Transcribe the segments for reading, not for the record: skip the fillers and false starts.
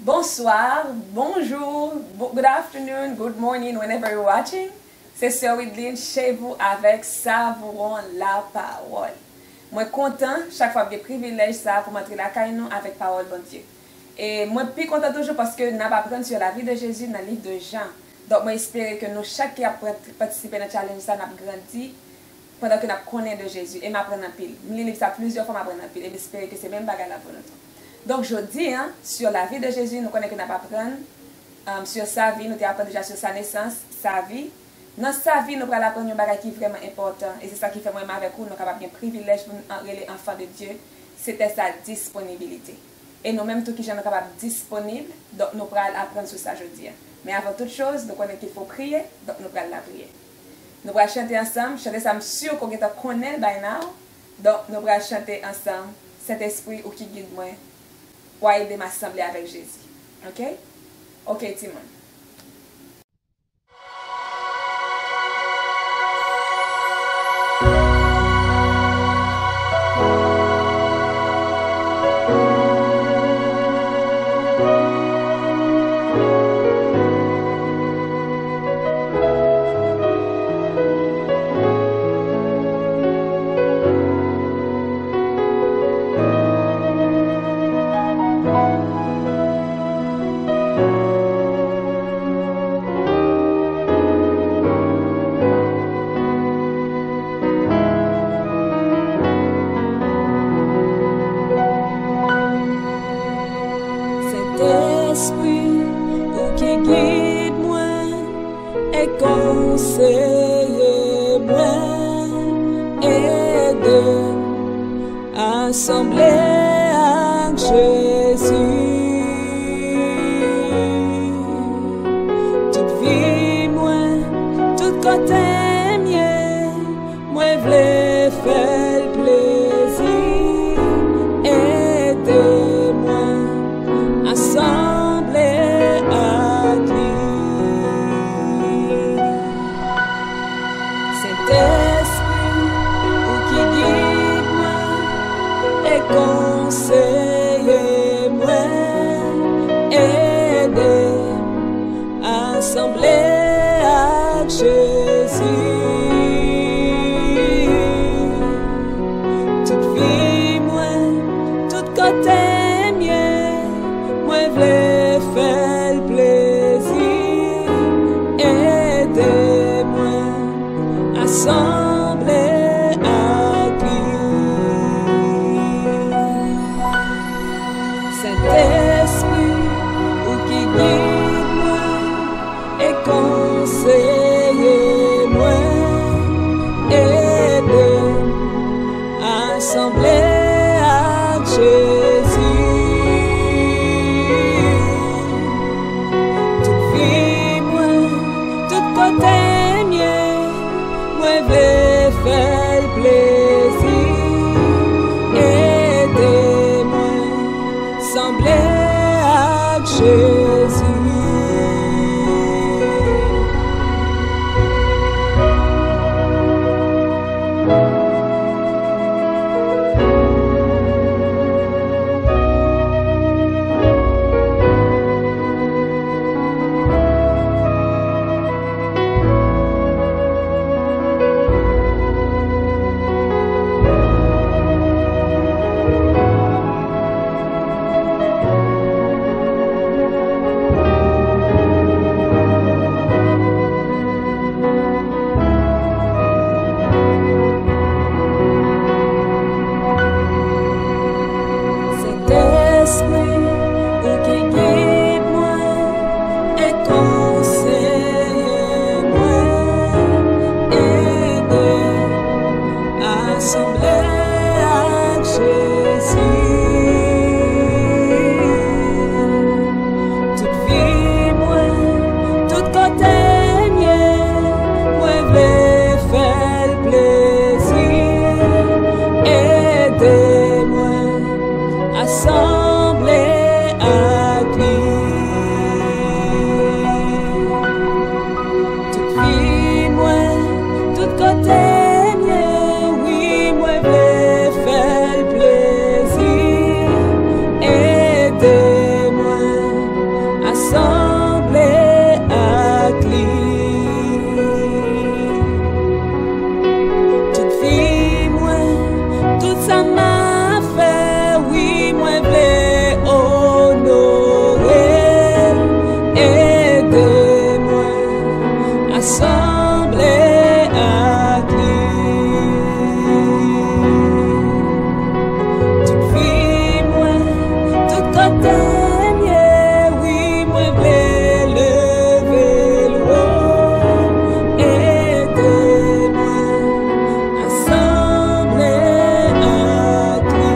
Bonsoir, bonjour, good afternoon, good morning, whenever you're watching. C'est Sœur Widlin chez vous avec Savourons la parole. Moi content chaque fois que j'ai privilège ça pour montrer la caille nous avec parole bon Dieu. Et moi plus content toujours parce que nous avons appris sur la vie de Jésus dans le livre de Jean. Donc moi espère que nous chaque qui a participé à notre challenge ça n'a grandi pendant que nous connaissons de Jésus et m'apprendre en pile. Je lis ça plusieurs fois m'apprendre en pile et j'espère que c'est même bagarre là pour nous. Donc aujourd'hui sur la vie de Jésus nous connaissons que nous apprendre sur sa vie, nous avons déjà sur sa naissance, sa vie. Dans sa vie, nous allons apprendre un bagage qui est vraiment important. Et c'est ça qui fait moi avec vous, nous avons un privilège pour nous les enfants de Dieu. C'était sa disponibilité. Et nous-mêmes, tous qui sommes capables disponibles, donc nous allons apprendre sur ça aujourd'hui. Mais avant toute chose, nous connaissons qu'il faut prier, donc nous allons la prier. Nous allons chanter ensemble, chanter ensemble sûr qu'on connaît by now. Donc nous allons chanter ensemble cet esprit ou qui guide moi pour aider m'assembler avec Jésus. Ok? Ok, Timon. montagne, oui, moi vais lever l'eau et demain assembler un cri.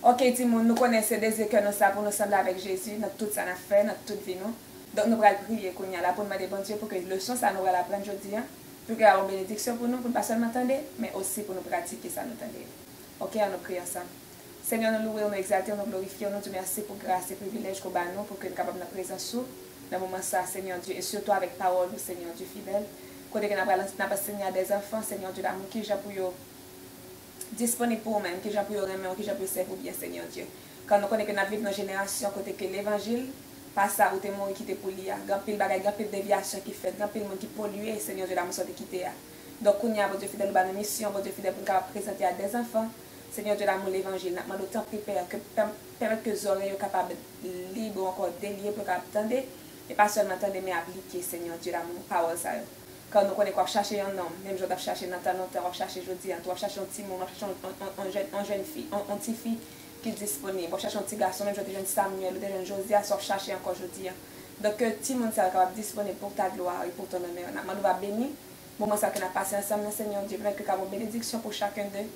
Ok, Timon, nous connaissons des que nous savons pour nous sembler avec Jésus, dans tout ça nous fait, dans toute vie nous. Donc nous allons prier qu'on y a là pour demander bon Dieu pour que le leçon ça nous va l'apprendre aujourd'hui, pour qu'il y ait une bénédiction pour nous, pour ne pas seulement entendre, mais aussi pour nous pratiquer ça nous entendre. Ok, on nous prie ensemble. Seigneur, nous louons, nous exaltons, nous glorifions, nous te merci pour grâce et privilège qu'on nous pour que nous soyons capables de notre présence sous dans le moment ça, Seigneur Dieu, et surtout avec parole, Seigneur Dieu fidèle. Quand nous avons enseigné à des enfants, Seigneur Dieu d'amour, qui j'ai pour eux disponible pour nous-mêmes, qui j'ai pour eux remettre, qui j'ai pour servir bien, Seigneur Dieu. Quand nous connaissons que nous vivons dans une génération côté que l'évangile, pas ça où tu es mort qui te pour lire, grand pile bagaille, grand pile déviation qui fait, grand pile monde qui pollue, Seigneur Dieu d'amour, soit quitter. Donc, on y a, bon Dieu fidèle, une mission, bon Dieu fidèle, pour nous présenter à des enfants, Seigneur Dieu d'amour, l'évangile. Nous demandons autant Père, que permettre que les oreilles soient capables de libre, encore délier pour attendre, et pas seulement attendre, mais appliquer, Seigneur Dieu d'amour, parole ça. Quand nous connaissons qu'on chercher un homme, même je dois chercher dans temps, on va chercher aujourd'hui, on va chercher un petit monde, on va chercher une jeune fille, une petite fille qui est disponible, on va chercher un petit garçon, même je dois chercher Samuel, ou des jeunes Josiah, on va chercher encore aujourd'hui. Donc, que tout le monde soit capable disponible pour ta gloire et pour ton honneur. Nous va bénir, moment ça que nous avons passé ensemble, Seigneur Dieu, que nous avons une bénédiction pour chacun d'eux,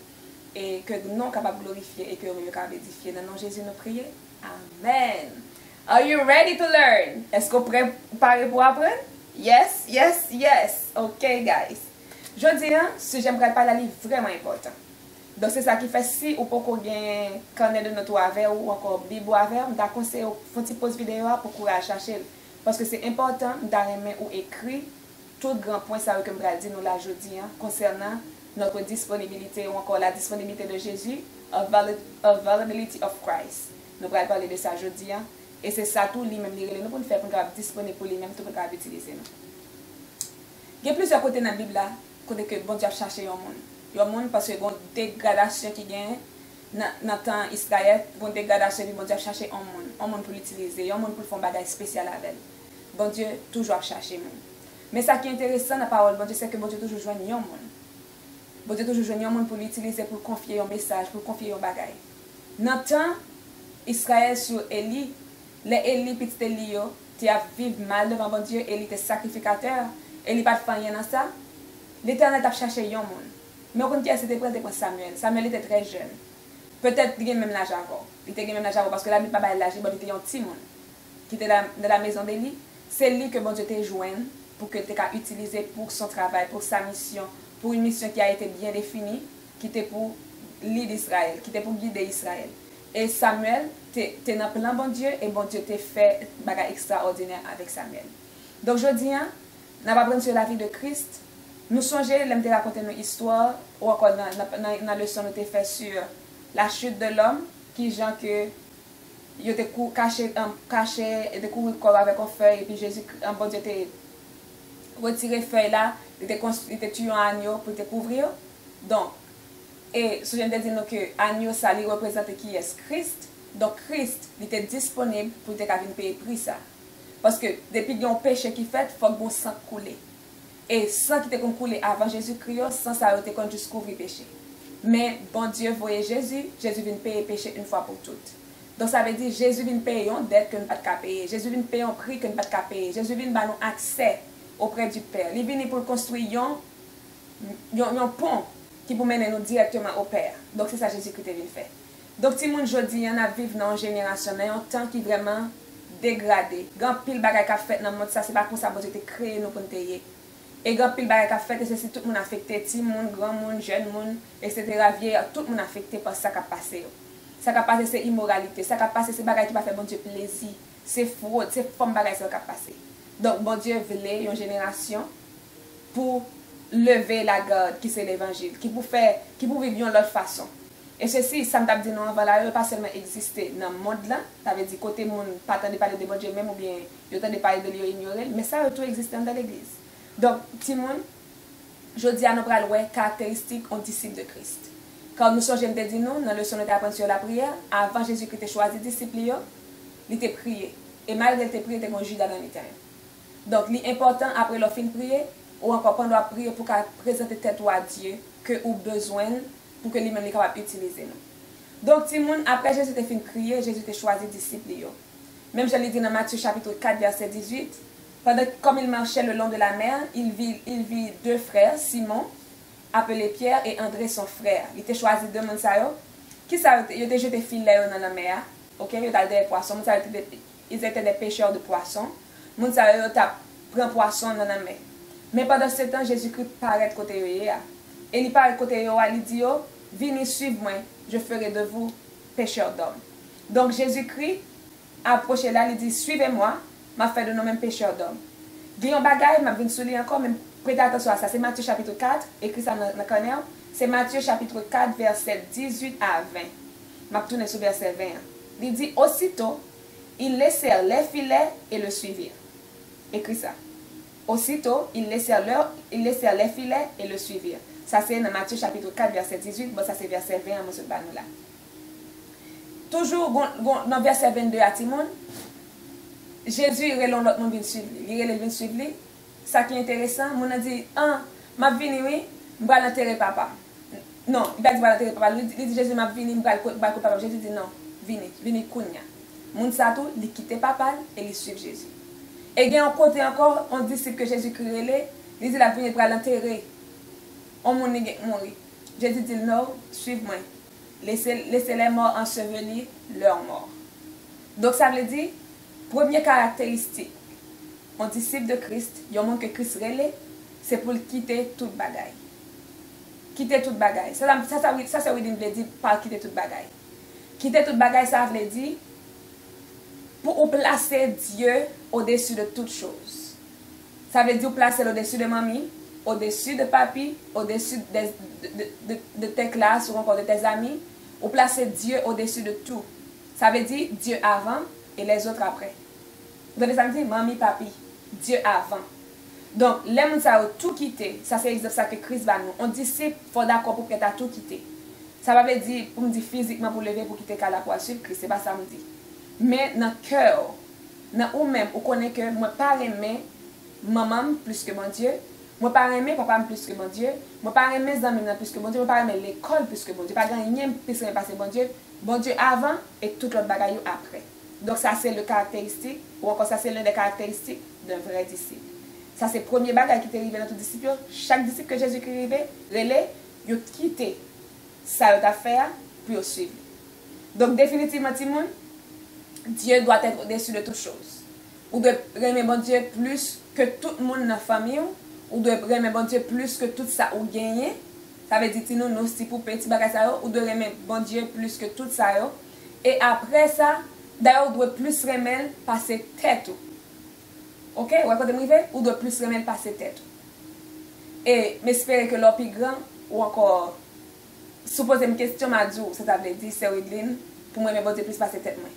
et que nous sommes capables de glorifier et que nous sommes capables d'édifier. Dans le nom de Jésus, nous prions. Amen. Are you ready to learn? Est-ce que vous êtes prêts pour apprendre? Yes, yes, yes. Ok, guys. Je dis, ce j'aimerais parler livre vraiment important. Donc, c'est ça qui fait si ou pour qu'on gagne carnet de notes ou encore Bible avec, je vous conseille de faire une petite pause vidéo pour courage chercher. Parce que c'est important d'arriver ou écrire tout grand point ça que je vais dire nous la jeudi concernant notre disponibilité ou encore la disponibilité de Jésus, availability of Christ. Nous allons parler de ça jeudi. Et c'est ça tout lui-même, nous pouvons faire pour nous être disponible pour lui-même, tout pour nous utiliser. Il y a plusieurs côtés dans la Bible, côté que bon Dieu a cherché un monde. Il y a un monde parce que bon dégradation qui gagne dans le temps Israël, bon dégradation qui bon Dieu a cherché un monde pour l'utiliser, un monde pour faire un bagage spécial avec. Bon Dieu toujours a cherché un monde. Mais ça qui est intéressant dans la parole, bon Dieu, c'est que bon Dieu toujours joint un monde. Bon Dieu toujours joint un monde pour l'utiliser, pour confier un message, pour confier un bagage. Dans le temps Israël sur Élie, les Élie, petit Élie, tu as vécu mal devant bon Dieu, Élie était sacrificateur, Élie pas de faire rien dans ça. L'Éternel a cherché un monde. Mais on dit que c'était prêt pour Samuel. Samuel était très jeune. Peut-être qu'il a même l'âge avant. Il était même l'âge avant parce que la Bible n'a pas l'âge, il était un petit monde qui était dans la maison d'Élie. C'est lui que bon Dieu t'a joint pour que tu aies utilisé pour son travail, pour sa mission, pour une mission qui a été bien définie, qui était pour l'île d'Israël, qui était pour guider Israël. Et Samuel, tu es dans le plan bon Dieu et bon Dieu t'a fait un bagage extraordinaire avec Samuel. Donc je dis, nous allons apprendre sur la vie de Christ. Nous songeons, nous raconter nos histoires, ou encore dans la leçon nous avons fait sur la chute de l'homme, qui genre que il était caché et découvert corps avec une feuille, et puis Jésus, bon Dieu t'a retiré feuille là, il était tué un agneau pour te couvrir. Donc, et ce que je viens de dire que l'agneau, ça lui représente qui est Christ. Donc Christ, il était disponible pour te payer prix ça. Parce que depuis qu'il y a un péché qui fait, il faut que bon sang coule. Et sang qui était coulé avant Jésus-Christ, sans ça a été juste couvrir péché. Mais bon Dieu voyait Jésus vient payer péché une fois pour toutes. Donc ça veut dire Jésus vient payer une dette que nous ne pouvons pas payer. Jésus vient payer un prix que nous ne pouvons pas payer. Jésus vient nous accès auprès du Père. Il vient pour construire un pont qui peut mener nous directement au Père. Donc c'est ça Jésus-Christ vient faire. Donc si mon jodi on a vivre dans une génération, dans un temps qui est vraiment dégradé. Grand pile bagay qu'a fait dans le monde ça c'est pas comme ça bon Dieu créé nous pour nous payer. Et grand pile bagay qu'a fait c'est tout le monde affecté, petit monde, grand monde, jeune monde, etc. Vieux, tout le monde affecté par ça qui a passé. Ça qui a passé c'est immoralité, ça qui a passé c'est bagay qui pas fait bon Dieu plaisir, c'est fraude, c'est forme bagay ça qui a passé. Donc bon Dieu voulait une génération pour lever la garde qui c'est l'évangile, qui pour vivre de l'autre façon. Et ceci, ça m'a dit non, voilà, pas seulement exister dans le monde là, ça veut dire côté monde, pas tant de parler de bon Dieu même ou bien, il y a de parler de lui ignorer, mais ça tout existe dans l'église. Donc, petit monde, je dis à nous pral ouais caractéristiques en disciple de Christ. Quand nous sommes de dire nous, dans le leçon de apprendre sur la prière, avant Jésus-Christ choisi disciples, il était prié. Et malgré qu'il était prié, il était un Judas dans l'éternel. Donc, l'important, après le fin de prier, ou encore pendant la prière pour présenter tête à Dieu, que ou besoin pour que lui-même est capable d'utiliser nous. Donc, Timoun, après Jésus était fin de prier, Jésus a choisi disciples. Même je l'ai dit dans Matthieu chapitre 4, verset 18, comme il marchait le long de la mer, il vit deux frères, Simon, appelé Pierre, et André son frère. Il était choisi deux personnes. Qui ça? Ils étaient jetés filets dans la mer. Ok, ils étaient des poissons. Ils étaient des pêcheurs de poissons. Ils pris poisson dans la mer. Mais pendant ce temps, Jésus-Christ paraît côté eux. Et il paraît côté eux, il dit, venez suivre moi, je ferai de vous pêcheurs d'hommes. Donc Jésus-Christ approché là, il dit, suivez-moi, m'a fait de nous-mêmes pêcheurs d'hommes. Il y a un bagage, m'a venu souligner encore, mais prêtez attention à ça. C'est Matthieu chapitre 4, écrit ça dans le corner. C'est Matthieu chapitre 4, verset 18 à 20. Je vais tourner sur verset 20. Il dit, aussitôt, ils laissèrent les filets et le suivirent. Écrit ça. Aussitôt, ils laissèrent les filets et le suivirent. Ça, c'est dans Matthieu chapitre 4, verset 18. Bon, ça, c'est verset 20 à M. Banoula. Toujours dans verset 22 à Timon, Jésus, il relève l'autre monde vient suivre. Il relève suivre. Ça qui est intéressant, mon a dit, m'a venu, oui, je vais l'enterrer papa. Non, il va dire l'enterrer papa. Il dit Jésus m'a venu, je vais papa. Jésus dit non, venez kounya. Mon satou, il quitte papa et il suit Jésus. Et il y a un côté encore, on disciple que Jésus criait, il dit la venue pour l'enterrer. On m'a mourir. Jésus dit non, suivez-moi. Laissez les morts ensevelir leurs morts. Donc ça veut dire, première caractéristique, un disciple de Christ, il y a un monde que Christ relève, c'est pour quitter toute bagaille. Quitter toute bagaille. Ça veut dire pas quitter toute bagaille. Quitter toute bagaille, ça veut dire pour placer Dieu au-dessus de toute chose. Ça veut dire placer au-dessus de mamie, au-dessus de papi, au-dessus de tes classes ou encore de tes amis, ou placer Dieu au-dessus de tout. Ça veut dire Dieu avant et les autres après. Vous avez ça me dire mamie, papi, Dieu avant. Donc, les gens ça tout quitter. Ça c'est exemple ça que Christ va nous. On disciple, il faut d'accord pour que tu as tout quitté. Ça va veut dire pour me dire physiquement pour lever pour quitter la pour suivre Christ, c'est pas ça me dit. Mais dans le cœur, dans ou même, vous connaissez que moi pas aimer maman plus que mon Dieu. Moi pas aimer papa plus que mon Dieu. Moi pas aimer mes amis plus que mon Dieu. Moi pas aimer l'école plus que mon Dieu. Pas gagner plus que passer bon Dieu. Bon Dieu avant et tout l'autre bagaille après. Donc ça c'est le caractéristique ou encore ça c'est l'une des caractéristiques d'un vrai disciple. Ça c'est le premier bagage qui est arrivé dans tout disciple. Chaque disciple que Jésus est arrivé, relais, il a quitté ça il a fait pour suivre. Donc définitivement Timon, Dieu doit être au-dessus de toutes choses. Ou de aimer bon Dieu plus que tout le monde dans la famille, ou de aimer bon Dieu plus que tout ça ou gagner. Ça veut dire que nous si pour petit bagage ça ou de aimer bon Dieu plus que tout ça. Et après ça, d'ailleurs, on doit plus aimer passer tête. OK, ou doit plus aimer passer tête. Et m'espérer que l'on plus grand ou encore supposer une question m'a dit, ça veut dire c'est Widline pour moi aimer bon Dieu plus passer tête moi.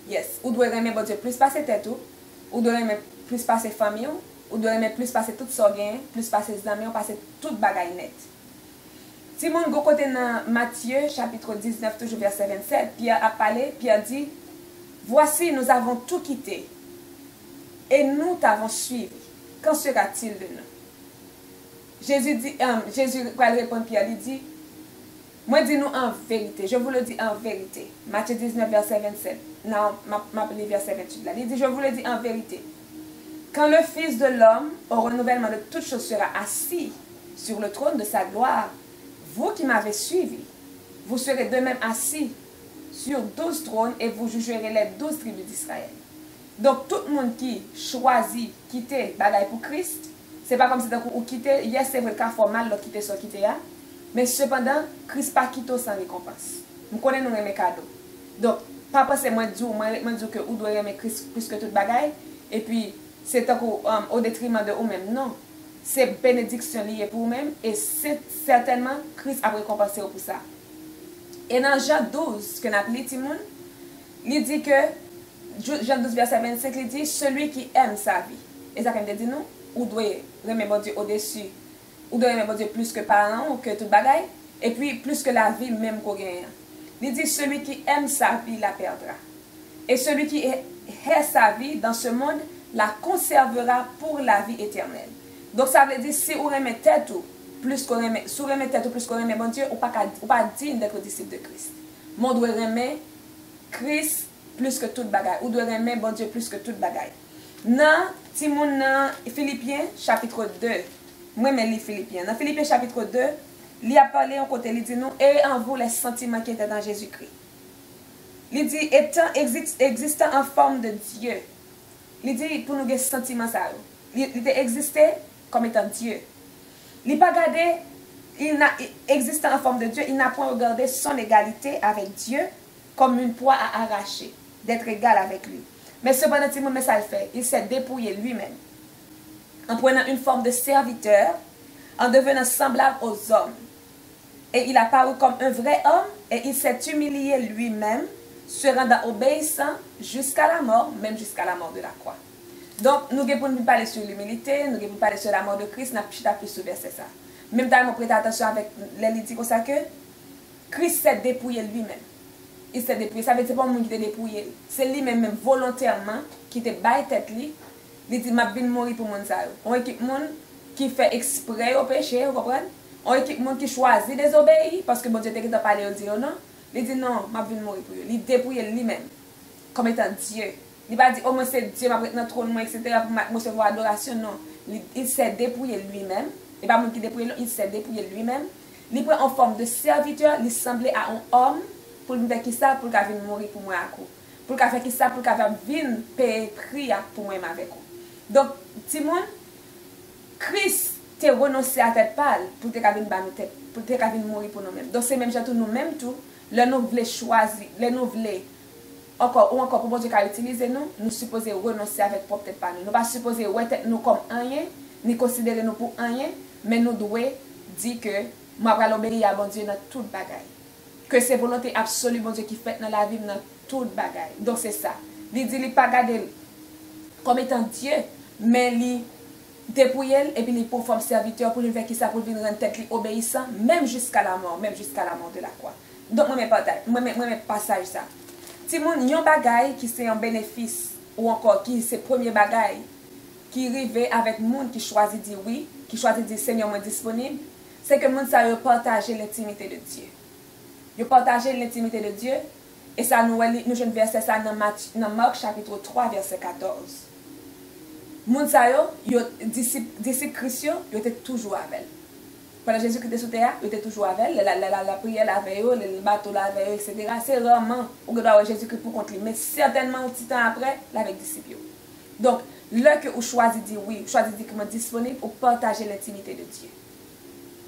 Yes, ou doit aimer bon Dieu plus passer tête ou doit aimer plus passer famille ou doit aimer plus passer tout ça gain, plus passer amis, ou passer toute bagaille net. Si mon go côté dans Matthieu chapitre 19 toujours verset 27, Pierre a parlé, Pierre dit voici nous avons tout quitté et nous t'avons suivi. Qu'en sera-t-il de nous? Jésus va répondre Pierre, il dit moi dis-nous en vérité, je vous le dis en vérité. Matthieu 19 verset 27. Non, m'appelez verset 28 là. Il dit je vous le dis en vérité. Quand le Fils de l'homme au renouvellement de toutes choses sera assis sur le trône de sa gloire, vous qui m'avez suivi, vous serez de même assis sur 12 trônes et vous jugerez les 12 tribus d'Israël. Donc, tout le monde qui choisit quitter bagaille pour Christ, c'est pas comme si vous quittez, yes, c'est vrai qu'il faut mal de quitter ce quitter, mais cependant, Christ pas quitte sans récompense. Nous connaissons nos cadeaux. Donc, pas penser moi dire que vous devez aimer Christ plus que toute bagaille, et puis c'est au détriment de vous-même. Non. C'est bénédiction liée pour vous-même et c'est certainement Christ a récompensé pour ça. Et dans Jean 12, que nous appelons Timon, il dit que, Jean 12, verset 25, il dit celui qui aime sa vie. Et ça, comme il dit nous, ou doit aimer bon Dieu au-dessus, ou doit aimer bon Dieu plus que parents ou que toute bagaille, et puis plus que la vie même qu'on gagne. Il dit celui qui aime sa vie la perdra. Et celui qui est sa vie dans ce monde la conservera pour la vie éternelle. Donc ça veut dire si on remet tête ou plus qu'on remet, si on remet tête ou plus qu'on remet bon Dieu, ou pas digne d'être disciple de Christ. Mon doit remet Christ plus que toute bagaille. Ou doit remet bon Dieu plus que toute bagaille. Dans Philippiens chapitre 2. Moi mais les Philippiens. Dans Philippiens chapitre 2, il a parlé en côté, il dit nous et en vous les sentiments qui étaient dans Jésus-Christ. Il dit existant en forme de Dieu. Il dit pour nous des sentiments ça. Il existait comme étant Dieu. Il n'a pas gardé, existant en forme de Dieu, il n'a pas regardé son égalité avec Dieu comme une proie à arracher, d'être égal avec lui. Mais cependant, mais ça le fait. Il s'est dépouillé lui-même en prenant une forme de serviteur, en devenant semblable aux hommes. Et il a paru comme un vrai homme et il s'est humilié lui-même, se rendant obéissant jusqu'à la mort, même jusqu'à la mort de la croix. Donc, nous devons parler sur l'humilité, nous devons parler sur la mort de Christ, nous avons plus sur verset ça. Même temps, nous prêtons attention avec les dit comme ça que Christ s'est dépouillé lui-même. Il s'est dépouillé. Ça veut dire pas moi qui t'ai dépouillé. C'est lui-même volontairement qui te baille tête lui. Il dit m'a bien mourir pour mon ça. On équipe monde qui fait exprès au péché, vous comprenez? On équipe monde qui choisit désobéir parce que bon Dieu t'a parlé au dit non. Il dit non, m'a bien mourir pour lui. Il dépouille lui-même comme étant Dieu. Il va dire oh moi c'est Dieu m'a pris dans trône moi etc. pour recevoir adoration non. Il s'est dépouillé lui-même. Et pas monde qui dépouille, il s'est dépouillé lui-même. Il prend en forme de serviteur, il semblait à un homme pour lui faire qui ça pour qu'il vienne mourir pour moi à coup. Pour qu'il faire qui ça pour qu'il vienne payer prix pour moi avec vous. Donc Timon Christ t'a renoncé à tête pâle pour qu'il vienne mourir pour nous-mêmes. Donc c'est même tout nous-mêmes tout, le nous voulons choisir, le nous voulons encore ou encore pour bon Dieu qu'a utiliser nous supposons renoncer avec propre tête pâle. Nous pas supposé ouais nous comme rien, ni considérer nous pour rien, mais nous devons dire que moi vais obéir à bon Dieu dans toute bagaille. Que c'est volonté absolue bon Dieu qui fait dans la vie dans toute bagaille. Donc c'est ça. Il dit il pas garder comme étant Dieu, mais il dépouille et puis il pour forme serviteur pour lui faire qui ça pour venir rendre tête obéissant même jusqu'à la mort de la croix. Donc moi mes passage ça. Si mon yon bagaille qui c'est un bénéfice ou encore qui c'est premier bagaille qui arrive avec monde qui choisit dire oui, qui choisit dire Seigneur moi disponible, c'est que monde ça veut partager l'intimité de Dieu. Yo partager l'intimité de Dieu et ça nous jeune verset ça dans Marc chapitre 3 verset 14. Monde ça yo disciple Christ yo était toujours avec. Pendant Jésus qui était sous terre, il était toujours avec la prière avec eux, le bateau avec eux, etc. C'est rarement où on doit Jésus pour contre lui, mais certainement un petit temps après, avec les disciples. Donc, là que vous choisissez de dire oui, vous choisissez de dire comment disponible, vous partagez l'intimité de Dieu.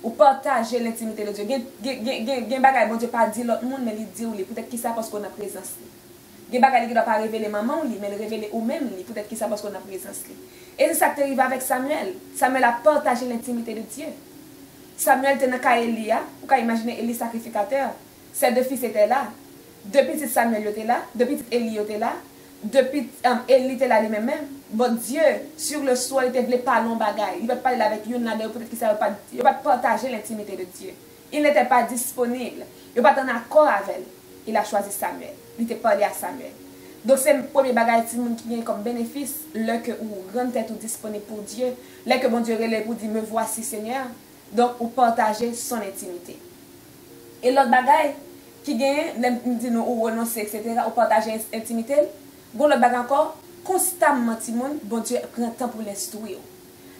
Vous partagez l'intimité de Dieu. Il y a des bagages, bon Dieu pas dit l'autre monde, mais il dit ou peut-être qu'il ça parce qu'on a présence. Il y a des bagages qui ne doivent pas révéler maman, mais le révéler ou même, peut-être qu'il ça parce qu'on a présence. Et c'est ça qui arrive avec Samuel. Samuel a partagé l'intimité de Dieu. Samuel était dans le cas Élie, vous pouvez imaginer Élie sacrificateur. Ses deux fils étaient là. Deux petits Samuel était là, deux petits Élie était là, deux petits Élie était là lui-même. Bon Dieu, sur le sol, il ne voulait pas long bagaille. Il ne veut pas parler avec une peut-être qu'il ne veut pas partager l'intimité de Dieu. Il n'était pas disponible. Il ne veut pas être en accord avec elle. Il a choisi Samuel. Il était parlé à Samuel. Donc c'est le premier bagage qui vient comme bénéfice, là que vous rendez tout disponible pour Dieu, là que bon Dieu relève pour dire me voici Seigneur. Donc, vous partagez son intimité. Et l'autre bagaille qui gagne, ou renoncer, etc., vous partagez l'intimité. Bon, l'autre bagaille encore, constamment, bon Dieu prend temps pour l'instruire.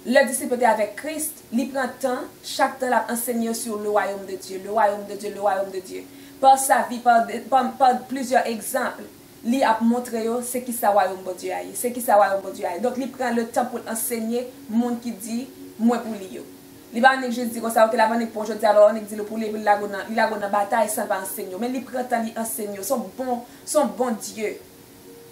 Le disciple était avec Christ, il prend temps, chaque temps, il enseigne sur le royaume de Dieu, le royaume de Dieu, le royaume de Dieu. Par sa vie, par plusieurs exemples, il a montré ce qui est le royaume de Dieu, c'est qui est le royaume de Dieu. Donc, il prend le temps pour enseigner, monde qui dit, moi pour lui. Il va pas juste dire comme ça que la vanne pour aujourd'hui alors on dit le pour lui il a une bataille sans pas enseigner mais il prend temps il enseigne son bon Dieu.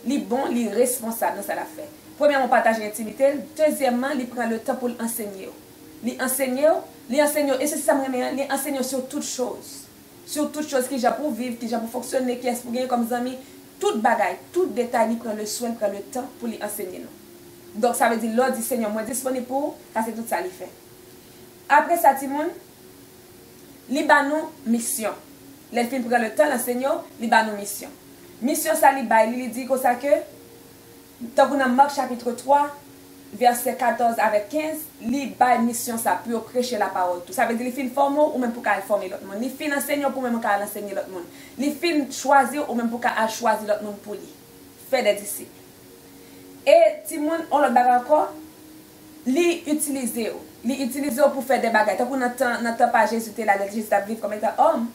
Il bon, il responsable dans ça la fait. Premièrement partage l'intimité, deuxièmement il prend le temps pour enseigner. Il enseigne et c'est ça il enseigne sur toutes choses. Sur toutes choses qui j'ai pour vivre, qui j'ai pour fonctionner, qui est pour gagner comme amis, toute bagaille, tout détail, il prend le soin, il prend le temps pour lui enseigner nous. Donc ça veut dire l'ordre du Seigneur moi disponible pour ça c'est tout ça il fait. Après ça, Timon, il va nous mission. Les films prennent le temps, l'enseignant, il va nous mission. mission ça li bay, li dit comme ça que tant qu'on a Marc chapitre 3 verset 14 avec 15, li bay mission ça pour prêcher la parole tout. Ça veut dire li fin former ou même pour qu'elle former l'autre monde. Li fin enseigner pour même qu'elle enseigner l'autre monde. Li fin choisir ou même pour qu'elle choisir l'autre monde pour lui. Faire des disciples. Et ti moun on l'autre bagage encore, li utiliser pour faire des bagages. Tant qu'on n'entend pas Jésus là, Jésus a vivre comme étant homme.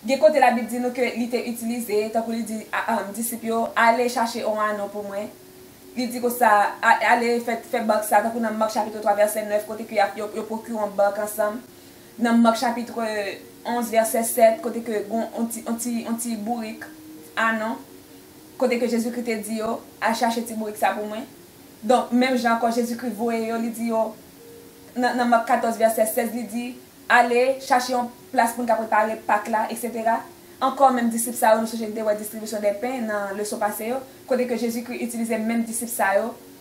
Des côté la Bible dit nous que il était utilisé, tant qu'on lui dit disciples allez chercher un anneau pour moi. Il dit que ça allez faire bac ça tant qu'on dans Marc chapitre 3 verset 9 côté que yo procure un bac ensemble. Dans Marc chapitre 11 verset 7 côté que on ti bourrique anneau. Côté que Jésus-Christ a dit à chercher ti bourrique ça pour moi. Donc même Jean encore Jésus-Christ voyait il dit dans Marc 14 verset 16 il dit allez chercher une place pour nous préparer Pâques là, etc. Encore même disciples ça nous sujet de distribution des pains dans le leçon passé côté que Jésus-Christ utilisait même disciples ça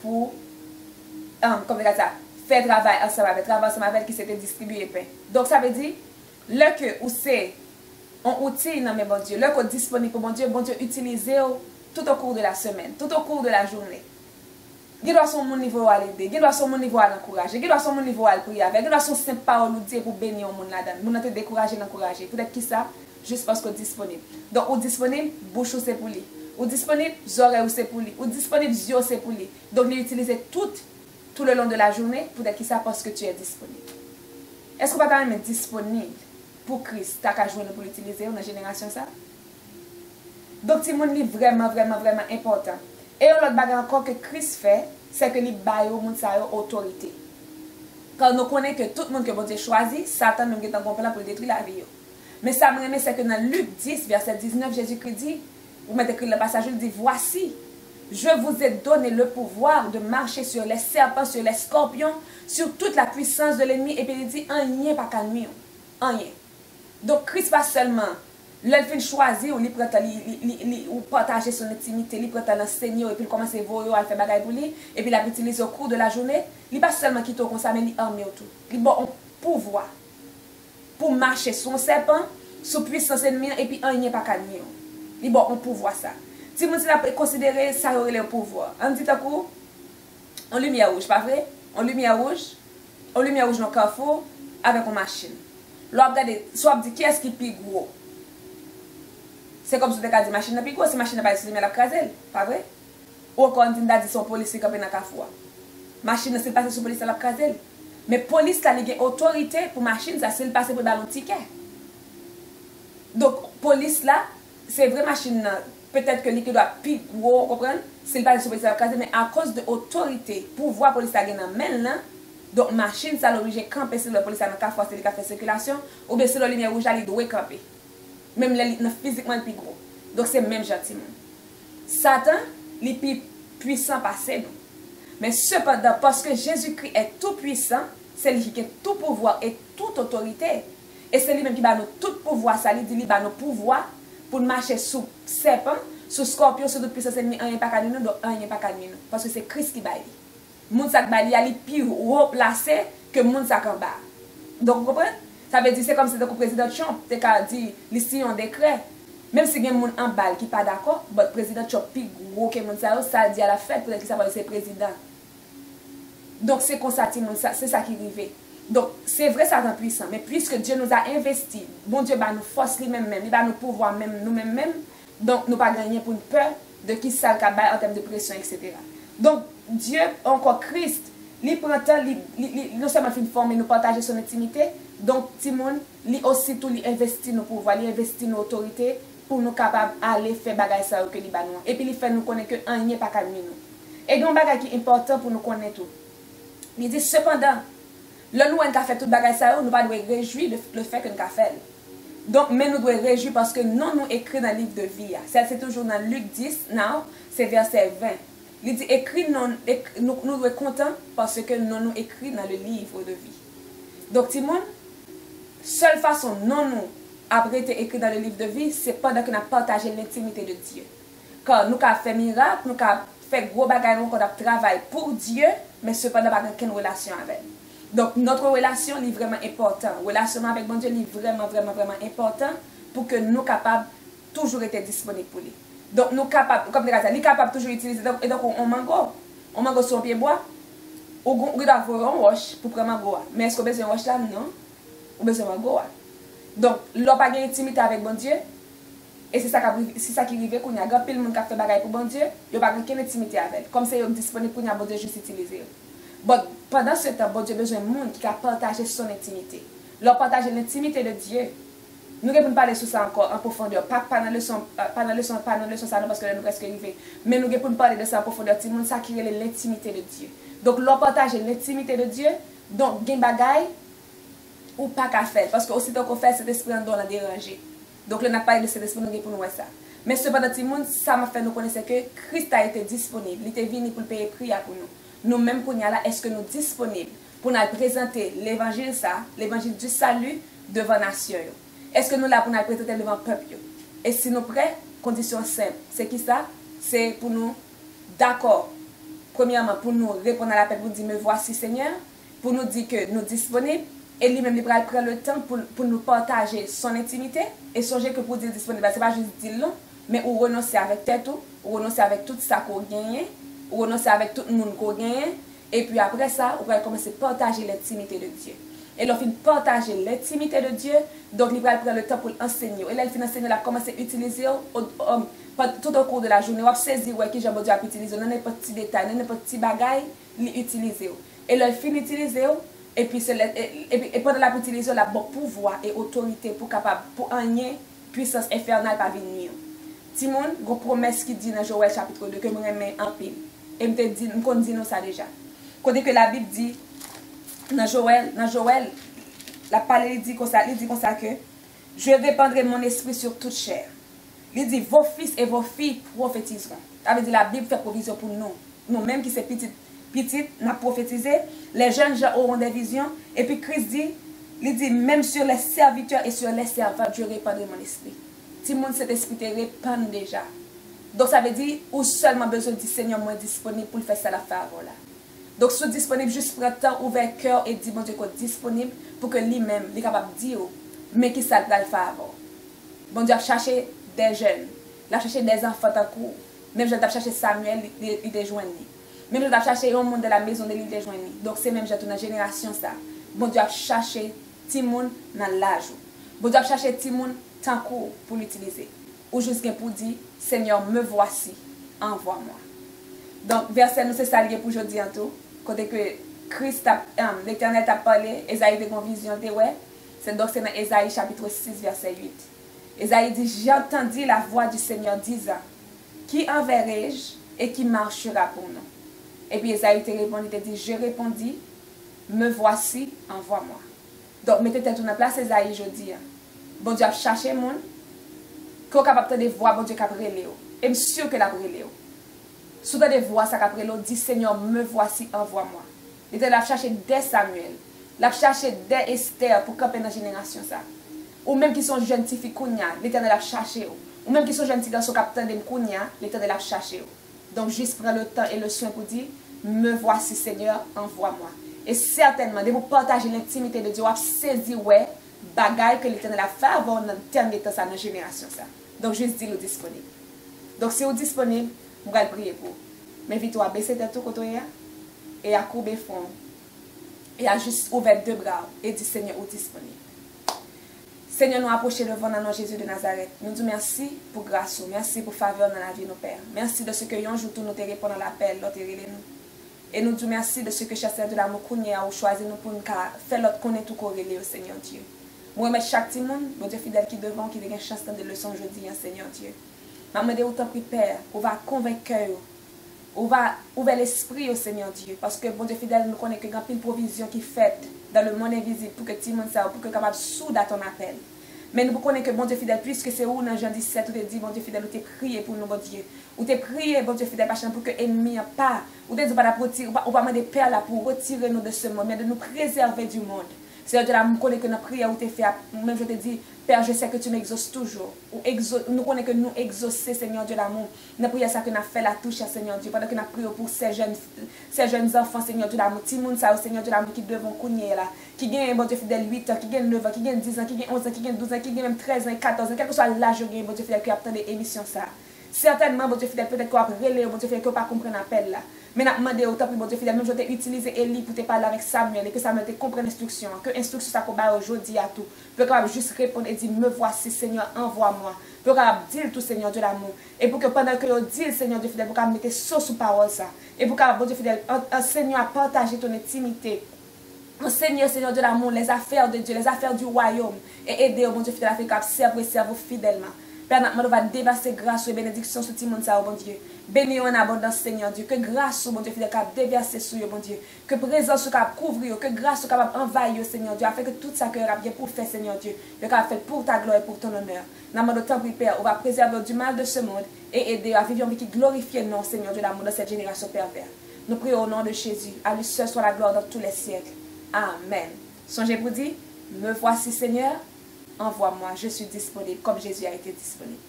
pour comme ça faire travail ensemble avec qui s'était distribuer pain. Donc ça veut dire le que ou c'est un outil dans mes bon Dieu, le que disponible pour bon Dieu utiliser tout au cours de la semaine, tout au cours de la journée. Il doit son mon niveau à l'aider, il doit son mon niveau à l'encourager, il doit son mon niveau à le prier avec, il doit son simple parole ou dire pour bénir au monde là-dedans. Vous n'êtes décourager, l'encourager. Peut-être qui ça, juste parce que disponible. Donc, ou disponible, bouche c'est pour lui. Ou disponible, oreilles c'est pour lui. Ou disponible, yeux c'est pour lui. Donc, l'utiliser tout le long de la journée, peut-être qui ça parce que tu es disponible. Est-ce qu'on va quand même être disponible pour Christ, t'as qu'à jouer pour l'utiliser dans la génération ça? Donc, c'est mon livre vraiment important. Et l'autre bagage encore que Christ fait, c'est que il baille au monde sa autorité. Quand nous connaissons que tout le monde que bon Dieu choisit, Satan même est en plan pour détruire la vie. Mais ça me remet c'est que dans Luc 10 verset 19 Jésus-Christ dit, vous mettez écrit le passage, il dit voici, je vous ai donné le pouvoir de marcher sur les serpents, sur les scorpions, sur toute la puissance de l'ennemi et puis il dit rien pas qu'à nuire. Rien. Donc Christ pas seulement l'elfin choisir ou ou partager son intimité, il prend l'enseigner et puis il commence à voir à faire bagaille pour lui et puis il l'utilise au cours de la journée, il pas seulement quitte comme ça mais il arme tout. Il bon un pouvoir pour marcher sur un serpent, sous puissance ennemi et puis rien pas qu'à nuire. Il bon un pouvoir ça. Si vous avez considéré ça aurait le pouvoir. On dit à coup en lumière rouge, pas vrai? En lumière rouge dans le carrefour avec une machine. Là regardez, soit dit qui est-ce qui est plus gros? C'est comme si tu as dit machine n'est pas grosse, si machine n'est pas utilisée, mais la craselle, pas vrai? Ou encore on dit son policier qui est dans le carrefour. Machine c'est passé sur police à la craselle. Mais police a une autorité pour machine, ça c'est le passé pour dans le ticket. Donc police là, c'est vrai machine peut-être que l'équipe doit plus gros, comprendre? C'est le passé sur police à la craselle, mais à cause de l'autorité, pouvoir police à gagner main là, donc machine ça l'oblige camper sur la police dans le carrefour, c'est le café circulation, ou bien sur la lumière rouge, il doit camper. Même physiquement plus gros. Donc c'est même gentiment. Satan, il est plus puissant passé nous. Mais cependant, parce que Jésus-Christ est tout puissant, c'est lui qui a tout pouvoir et toute autorité. Et c'est lui-même qui a tout pouvoir, ça lui dit qu'il a nos pouvoirs pour marcher sous serpent, sous scorpion, sous toute puissance ennemie, un pas qu'à nous, donc un pas qu'à nous. Parce que c'est Christ qui baille. Moun sak baille, il est plus haut placé que moun sak en bas. Donc vous comprenez? Ça veut dire c'est comme si le président Trump a dit ici un décret. Même si il y a des gens en balle qui ne sont pas d'accord, le président Trump est plus gros que les gens, ça dit à la fête pour qu'il s'appelle président. Donc c'est comme ça, c'est ça qui arrive. Donc c'est vrai ça est puissant, mais puisque Dieu nous a investi, bon Dieu va nous force lui-même, il va nous pouvoir même nous-mêmes, donc nous pas gagner pour une peur de qui ça le en termes de pression, etc. Donc Dieu, encore Christ, il prend temps, non seulement fait une forme, nous partager son intimité. Donc, Timon, il aussi tout investit nos pouvoirs, il investit nos autorités pour nous capables d'aller faire bagay ça que li ba nous. Et puis il fait nous connaître que rien pas calme nous. Et donc bagay qui est important pour nous connaître tout. Il dit cependant, le nous on fait tout bagay ça, nous pas doit réjouir de le fait que nous fait. Donc mais nous devons réjouir parce que non nous écrit dans le livre de vie. Ça c'est toujours dans Luc 10, now, c'est verset 20. Il dit écrit non nous devons être contents parce que nous écrit dans le livre de vie. Donc Timon, seule façon non nous après été écrit dans le livre de vie, c'est pendant que nous avons partagé l'intimité de Dieu. Quand nous avons fait miracle, nous avons fait gros bagages, nous avons travaillé pour Dieu, mais cependant pas aucune relation avec. Donc notre relation est vraiment importante. Relation avec mon Dieu est vraiment important pour que nous capables toujours être disponibles pour lui. Donc, nous capables, comme les gars, nous capables toujours d'utiliser. Et donc, on mango sur un pied bois. On doit avoir un roche pour prendre mango. Mais est-ce qu'on a besoin de roche là? Non. On a besoin de mango. Donc, l'on pas intimité avec bon Dieu. Et c'est ça qui arrive quand il y a pile monde qui fait bagaille pour bon Dieu, il n'y a pas aucune intimité avec. Comme c'est disponible pour bon Dieu juste utiliser. Bon, pendant ce temps, bon Dieu a besoin de monde qui a partagé son intimité. Leur partager l'intimité de Dieu. Nous ne pouvons pas parler sur ça encore en profondeur. Pas dans la leçon, ça parce que nous presque arrivé. Mais nous pouvons parler de ça en profondeur. Tout le monde ça qui est l'intimité de Dieu. Donc, leur partager l'intimité de Dieu, donc, gain bagaille ou pas qu'à faire. Parce que aussitôt qu'on fait cet esprit en don, on a dérangé. Donc, on n'a pas de cet esprit pour nous voir ça. Mais cependant, tout le monde, ça m'a fait nous connaître que Christ a été disponible. Il était venu pour payer prix pour nous. Nous-mêmes, pour nous, là, est-ce que nous sommes disponibles pour nous présenter l'évangile, ça, l'évangile du salut devant la nation? Est-ce que nous là pour nous présenter devant le peuple? Et si nous prêts, condition simple. C'est qui ça? C'est pour nous, d'accord. Premièrement, pour nous répondre à l'appel, pour dire, me voici Seigneur. Pour nous dire que nous sommes disponibles. Et lui-même, il prend le temps pour nous partager son intimité. Et songer que pour dire disponible, ce n'est pas juste dire non, mais ou renoncer avec tête, ou renoncer avec tout ça qu'on gagne, ou renoncer avec tout le monde qu'on gagne. Et puis après ça, on va commencer à partager l'intimité de Dieu. Et là, il partager l'intimité de Dieu, donc il va prendre le temps pour l'enseigner. Et là, il finit d'enseigner, il a commencé à utiliser tout au cours de la journée. On va saisir qui Jean Dieu a utilisé, dans n'importe petit détail, dans n'importe petit bagaille, il utilise. Et là, il finit d'utiliser. Et puis, et pendant la utilisation, il a bon pouvoir et autorité pour capable, pour rien puissance infernale pas venir. Timon, une promesse qui dit dans Joël chapitre 2 que nous remet en pile. Et je me dis nous ça déjà. Côté que la Bible dit dans Joël, la parole dit comme ça, que je répandrai mon esprit sur toute chair. Il dit vos fils et vos filles prophétiseront. Ça veut dire la Bible fait provision pour nous. Nous-mêmes qui sommes petites, nous prophétisé, les jeunes gens auront des visions. Et puis Christ dit, il dit, même sur les serviteurs et sur les servantes, je répandrai mon esprit. Tout le monde cet esprit te répand déjà. Donc ça veut dire, ou seulement besoin du Seigneur moins disponible pour faire ça la faire là. Donc sois disponible juste pour le temps, ouvert cœur et dit, bon Dieu, qu'on disponible pour que lui-même, il est capable de dire, mais qui ça va le faire avant. Bon Dieu a cherché des jeunes, il a cherché des enfants en cours. Même je a cherché Samuel, il est joint. Même je a cherché un monde de la maison de l'île de joint. Donc c'est même dans la génération ça. Bon Dieu a cherché Timoun dans l'âge. Bon Dieu a cherché Timoun tant court pour l'utiliser. Ou juste pour dire, Seigneur, me voici, envoie-moi. Donc verset nous c'est ça lié pour aujourd'hui en tout. Quand que Christ, l'Éternel t'a parlé, Esaïe a une vision de ouais. Donc c'est dans Esaïe chapitre 6 verset 8. Esaïe dit, j'ai entendu la voix du Seigneur disant, qui enverrai-je et qui marchera pour nous? Et puis Esaïe te répondit, il te dit, je répondis, me voici, envoie-moi. Donc mettez tête en place Esaïe jeudi. Bon Dieu a cherché le monde, qu'on est capable de voir, bon Dieu a brûlé. Et je suis sûr que la brûlé. Si vous avez voix, ça a brûlé, dit Seigneur, me voici, envoie-moi. Il a cherché des Samuel, il a cherché des Esther pour camper dans la génération ça. Ou même qui sont jeunes filles Kounia, l'Éternel a cherché. Ou même qui sont jeunes garçons capitaine de Kounia, l'Éternel a cherché. Donc juste prendre le temps et le soin pour dire, me voici Seigneur, envoie-moi. Et certainement, de vous partager l'intimité de Dieu, vous saisir ouais, bagaille que l'Éternel a fait avant dans le dernier temps dans la génération ça. Donc juste dire le disponible. Donc si vous êtes disponible, vous allez prier pour. Mais vite, vous baisser tête tout côté et à courber fond. Et à juste ouvrir deux bras et dire Seigneur, vous disponible. Seigneur, nous approchons devant nous Jésus de Nazareth. Nous disons merci pour grâce, merci pour faveur dans la vie de nos pères. Merci de ce que un jour nous te répondons à l'appel, l'autre nous. Et nous disons merci de ce que chasseur de l'amour connaît ou choisi nous pour nous faire l'autre connaître tout corrélé au Seigneur Dieu. Moi, je chaque petit monde, mon Dieu fidèle qui devant, qui a une chance de leçon aujourd'hui, Seigneur Dieu. Je me dis autant pris Père, on va convaincre, on va ouvrir l'esprit au Seigneur Dieu. Parce que, bon Dieu fidèle, nous connaissons que il y a une provision qui est faite dans le monde invisible pour que tout le monde sache, pour que capable de souder à ton appel. Mais nous connaissons que, bon Dieu fidèle, puisque c'est où dans Jean 17, où tu dit, bon Dieu fidèle, où tu prié pour nous, bon Dieu. Où tu prié, bon Dieu fidèle, pour que l'ennemi pas. Où tu dit, on va demander Père là pour retirer nous de ce monde, mais de nous préserver du monde. C'est Dieu là, nous connaissons que notre prière où tu fait, même je te dis, Père, je sais que tu m'exauces toujours. Nous connaissons que nous exaucer, Seigneur Dieu l'amour. Nous prions ça que nous avons fait la touche, Seigneur Dieu, pendant que nous prions pour ces jeunes enfants, Seigneur Dieu l'amour. Timoun, ça, Seigneur Dieu l'amour, qui devant courir là, qui gagne, bon Dieu fidèle, 8 ans, qui gagne 9 ans, qui gagne 10 ans, qui gagne 11 ans, qui gagne 12 ans, qui gagne même 13 ans, 14 ans, quel que soit l'âge, bon Dieu fidèle, qui attend des émissions ça. Certainement, bon Dieu fidèle, peut-être qu'on va relayer, bon Dieu fidèle, qu'on va pas comprendre l'appel là. Mais n'a demandé au temps, bon Dieu fidèle, même je t'ai utilisé Élie pour te parler avec Samuel et que Samuel te comprenne l'instruction, que l'instruction ça qu'on va aujourd'hui à tout. Pour qu'on juste répondre et dire, me voici Seigneur, envoie-moi. Pour qu'on dire tout Seigneur Dieu l'amour. Et pour que pendant que on dit Seigneur Dieu fidèle, pour qu'on mette sauce sous parole ça. Et pour qu'on, bon Dieu fidèle, Seigneur, à partager ton intimité. Seigneur, Seigneur de l'amour, les affaires de Dieu, les affaires du royaume. Et aider au bon Dieu fidèle à faire servir fidèlement. Père, nous va déverser grâce et bénédiction sur tout le monde, bon Dieu. Bénis en abondance, Seigneur Dieu. Que grâce, bon Dieu, fidèle, capable déverser sur bon Dieu. Que présence soit capable couvrir, que grâce soit capable envahir, Seigneur Dieu. Afin que tout ça que bien pour faire, Seigneur Dieu, le capable fait pour ta gloire et pour ton honneur. Nous demandons temps, Père, on va préserver du mal de ce monde et aider à vivre une vie qui glorifie le nom, Seigneur Dieu, l'amour de cette génération pervers. Nous prions au nom de Jésus. À lui seul soit la gloire dans tous les siècles. Amen. Songez pour dire, me voici, Seigneur. Envoie-moi, je suis disponible comme Jésus a été disponible.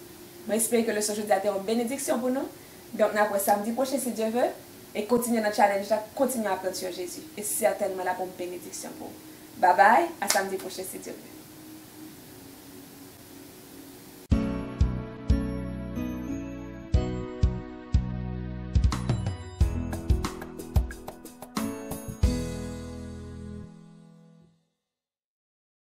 J'espère que le soir jeudi a été une bénédiction pour nous. Donc, après samedi prochain, si Dieu veut, et continuer notre challenge, continuer à apprendre sur Jésus. Et certainement la bonne bénédiction pour vous. Bye bye, à samedi prochain, si Dieu veut.